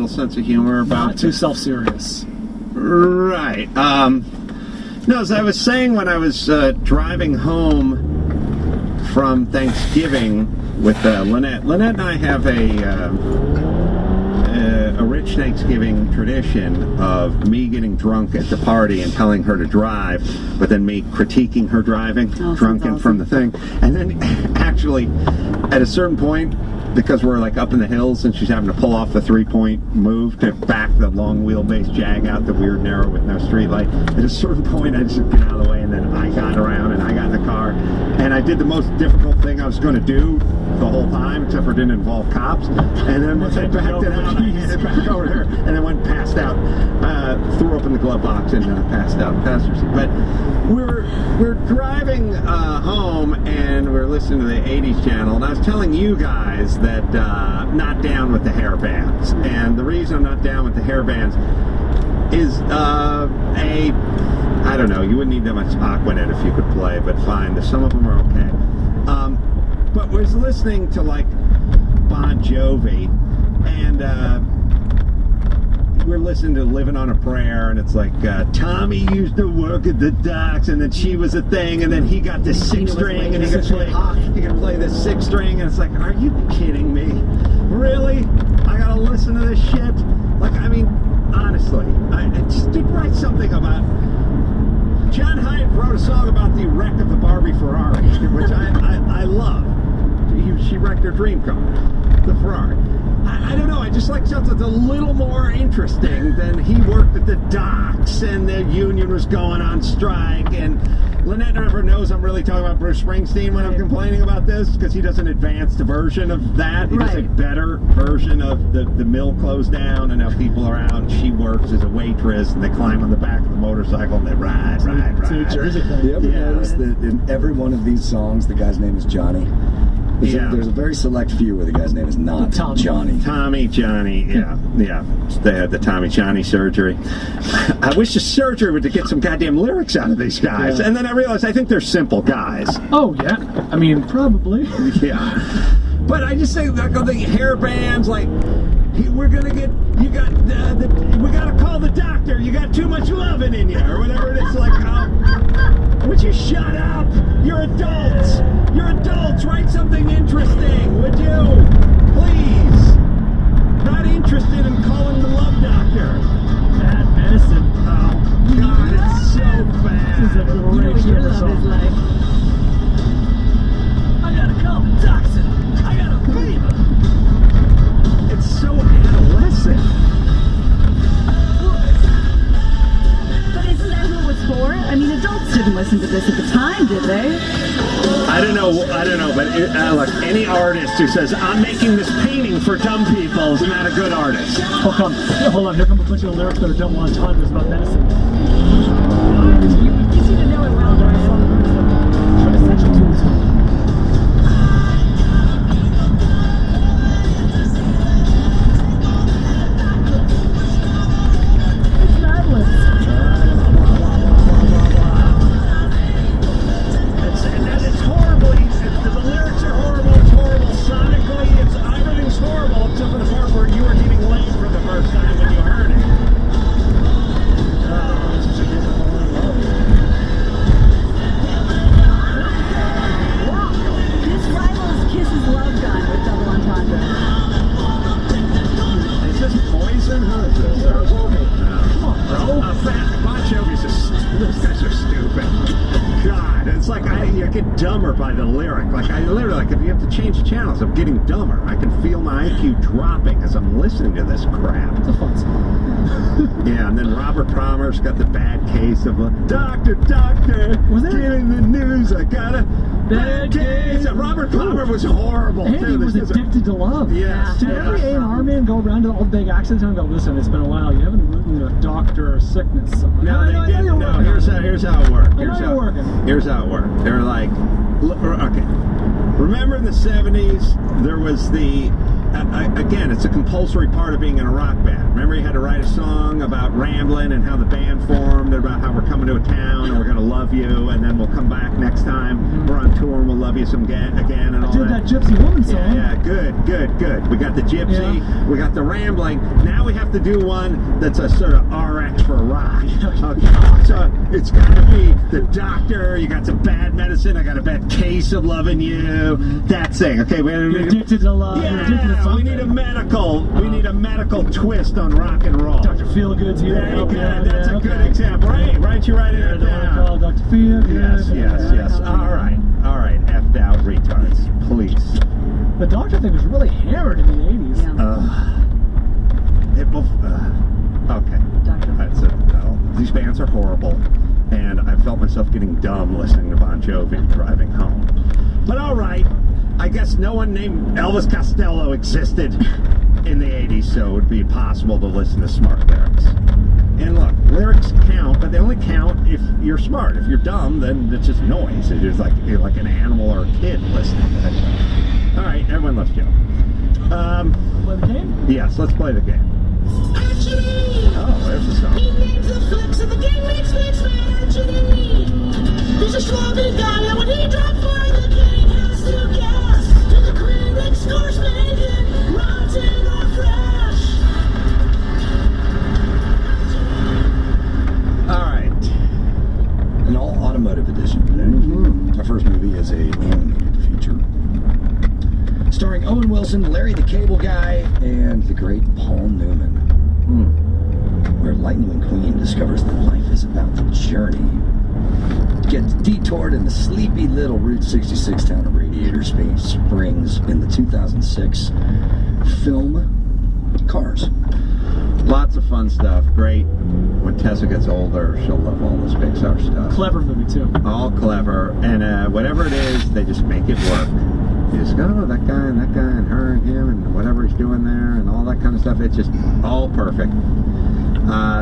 little sense of humor about Not too self-serious. Right. No, as I was saying when I was driving home from Thanksgiving with Lynette. Lynette and I have a rich Thanksgiving tradition of me getting drunk at the party and telling her to drive, but then me critiquing her driving, drunken from the thing. And then actually, at a certain point, because we're like up in the hills and she's having to pull off the 3-point move to back the long wheelbase Jag out the weird narrow with no street light. At a certain point I just get out of the way, and then I got around and I got in the car and I did the most difficult thing I was going to do the whole time, except for it didn't involve cops. And then once I backed it out, I headed back over here and then went passed out, threw open the glove box and passed out in the passenger seat. But we're driving home and we're listening to the 80s channel, and I was telling you guys that not down with the hair bands. And the reason I'm not down with the hair bands is I don't know, you wouldn't need that much Aquanet if you could play, but fine, some of them are okay. But we're listening to like Bon Jovi, and we're listening to Living on a Prayer, and it's like Tommy used to work at the docks, and then she was a thing, and then he got this 6-string, and he could play this 6-string, and it's like, are you kidding me? Really? I gotta listen to this shit? Like, I mean, honestly, I just did write something about. John Hyatt wrote a song about the wreck of the Barbie Ferrari, which I love. She wrecked her dream car, the Ferrari. I don't know, I just like something that's a little more interesting than he worked at the docks and the union was going on strike. And Lynette never knows I'm really talking about Bruce Springsteen when I'm complaining about this, because he does an advanced version of that. He does a better version of the mill closed down and how people are out, and she works as a waitress and they climb on the back of the motorcycle and they ride. It's a Jersey thing. You ever notice that in every one of these songs the guy's name is Johnny? There's a very select few where the guy's name is not Johnny. Tommy, Johnny, yeah. They had the Tommy Johnny surgery. I wish the surgery would to get some goddamn lyrics out of these guys. Yeah. And then I realized I think they're simple guys. Oh, yeah. I mean, probably. Yeah. But I just think like the hair bands, like, we're gonna get, we gotta call the doctor, you got too much loving in you, or whatever it is. Like, would you shut up? You're adults. You're adults. Write something interesting, would you? Please. Not interested in calling the love doctor. Bad medicine. Oh, God, it's so bad. This is a great your love is like. I gotta call the doctor. I got a fever. It's so adolescent. But isn't that who it was for? I mean, adults didn't listen to this at the time, did they? I don't know, but look, any artist who says, I'm making this painting for dumb people is not a good artist. Oh, come. Hold on, here come a bunch of lyrics that I don't want to talk about medicine. You seem to know it well, Brian. Essential tools. It's fabulous. It's horribly, the lyrics are horrible, it's horrible sonically, everything's horrible except for the part where you were getting laid for the first time when you heard it. This rivals Kiss's Love Gun with Double Entendre. Is this Poison? Who is this? Come on, bro. Bon Jovi's those guys are stupid. God, it's like I get dumber by the lyric. Like I literally, like if you have to change channels, I'm getting dumber. I can feel my IQ dropping as I'm listening to this crap. It's a fun song. Yeah, and then Robert Palmer's got the bad case of a doctor, giving the news. I got a bad case. Robert Palmer was horrible. And he was addicted to love. Yes. Did every A&R man go around to all the big accidents and go, listen, it's been a while. You haven't written a doctor or sickness song. No, they didn't. No, here's how it worked. Here's how it worked. They're like, okay. Remember in the 70s, there was the again, it's a compulsory part of being in a rock band. Remember, you had to write a song about rambling and how the band formed, about how we're coming to a town and we're going to love you, and then we'll come back next time. We're on tour and we'll love you some again and all that. I did that Gypsy Woman song. Yeah, good. We got the Gypsy, we got the rambling. Now we have to do one that's a sort of RX for rock. Okay. So it's got to be the Doctor. You got some bad medicine. I got a bad case of loving you. That thing. Okay, You're addicted to love. Yeah, You're addicted to something. we need a medical twist on rock and roll. Dr. Feelgood's here. Very good. That's a good example. Right, you write it down. Dr. Feelgood. Yes. All right. Effed out retards, please. The Doctor thing was really hammered in the 80s. Okay. That's it. No, these bands are horrible, and I felt myself getting dumb listening to Bon Jovi driving home. But all right, I guess no one named Elvis Costello existed in the 80s, so it would be impossible to listen to smart lyrics. And look, lyrics count, but they only count if you're smart. If you're dumb, then it's just noise. It's like an animal or a kid listening to it. All right, everyone loves Joe. Play the game? Yes, let's play the game. Oh, there's the song. He names the flicks and the game makes flicks for Archie. He's a strong big guy, and when he drops for the king has to gas. To the critic scores making rotten or fresh. All right. An all automotive edition today. Our first movie is a animated feature. Starring Owen Wilson, Larry the Cable Guy, and the great Paul Newman. Where Lightning McQueen discovers that life is about the journey. Gets detoured in the sleepy little Route 66 town of Radiator Springs in the 2006 film Cars. Lots of fun stuff. Great. When Tessa gets older, she'll love all this Pixar stuff. Clever movie, too. All clever. And whatever it is, they just make it work. You just go, oh, that guy and her and him and whatever he's doing there and all that kind of stuff. It's just all perfect.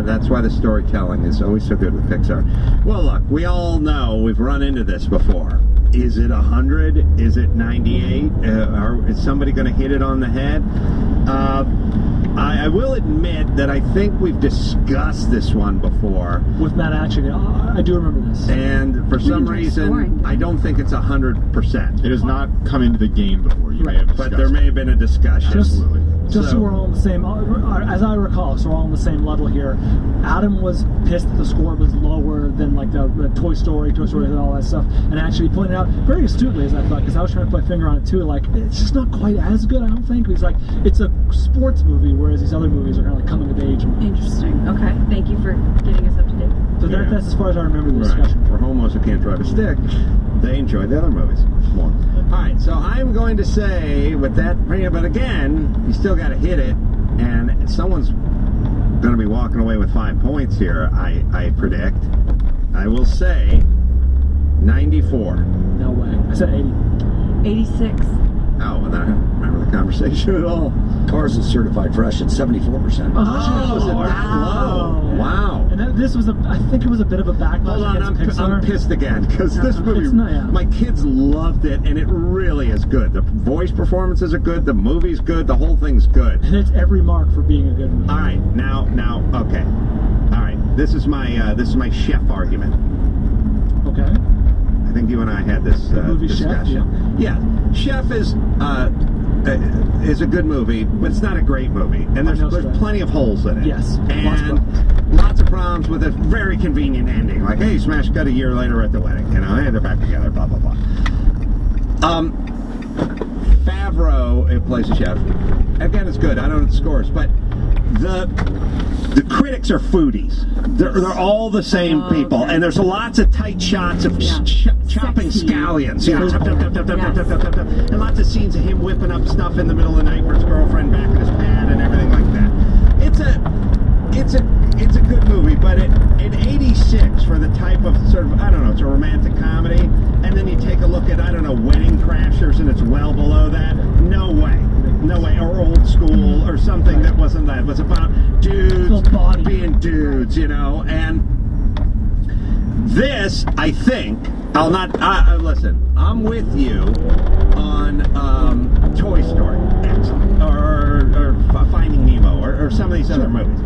That's why the storytelling is always so good with Pixar. Well, look, we all know we've run into this before. Is it 100? Is it 98? Is somebody going to hit it on the head? I will admit that I think we've discussed this one before. With Matt Action, I do remember this. And for some reason, I don't think it's 100%. It has not come into the game before. You may have discussed but there may have been a discussion. Absolutely. Just so we're all on the same, as I recall, so we're all on the same level here. Adam was pissed that the score was lower than like the Toy Story and all that stuff, and actually pointed out very astutely, as I thought, because I was trying to put my finger on it too, like, it's just not quite as good, I don't think. He's like, it's a sports movie, whereas these other movies are kind of like coming of age. Interesting. Okay. Thank you for getting us up to date. So that's as far as I remember the discussion. For homos who can't drive a stick, they enjoy the other movies more. Alright, so I'm going to say with that, but again, you still got to hit it, and someone's going to be walking away with 5 points here, I predict. I will say 94. No way. I said 80. 86. Oh, and I don't remember the conversation at all. Cars is certified fresh at 74%. Oh, is it that low? Wow. And this was I think it was a bit of a backlash. Hold on, I'm pissed again, because this movie, my kids loved it, and it really is good. The voice performances are good, the movie's good, the whole thing's good. And it's every mark for being a good movie. All right, now, okay. All right, this is my chef argument. Okay. I think you and I had this discussion. Chef, yeah, Chef is a good movie, but it's not a great movie, and there's plenty of holes in it. Yes, and lots of problems with a very convenient ending, like, hey, smash cut a year later at the wedding, you know, hey, they're back together, blah blah blah. Favreau, it plays a chef. Again, it's good. I don't know the scores, but the critics are foodies. They're all the same people, and there's lots of tight shots of chopping scallions, you know, and lots of scenes of him whipping up stuff in the middle of the night for his girlfriend back in his pad and everything like that. It's a good movie, but in '86 for the type of sort of, I don't know, it's a romantic comedy, and then you take a look at, I don't know, Wedding Crashers, and it's well below that. No way. No way, or Old School, or something that wasn't that. It was about dudes being dudes, you know, and this, I think, listen, I'm with you on Toy Story. Excellent. or Finding Nemo or some of these other movies.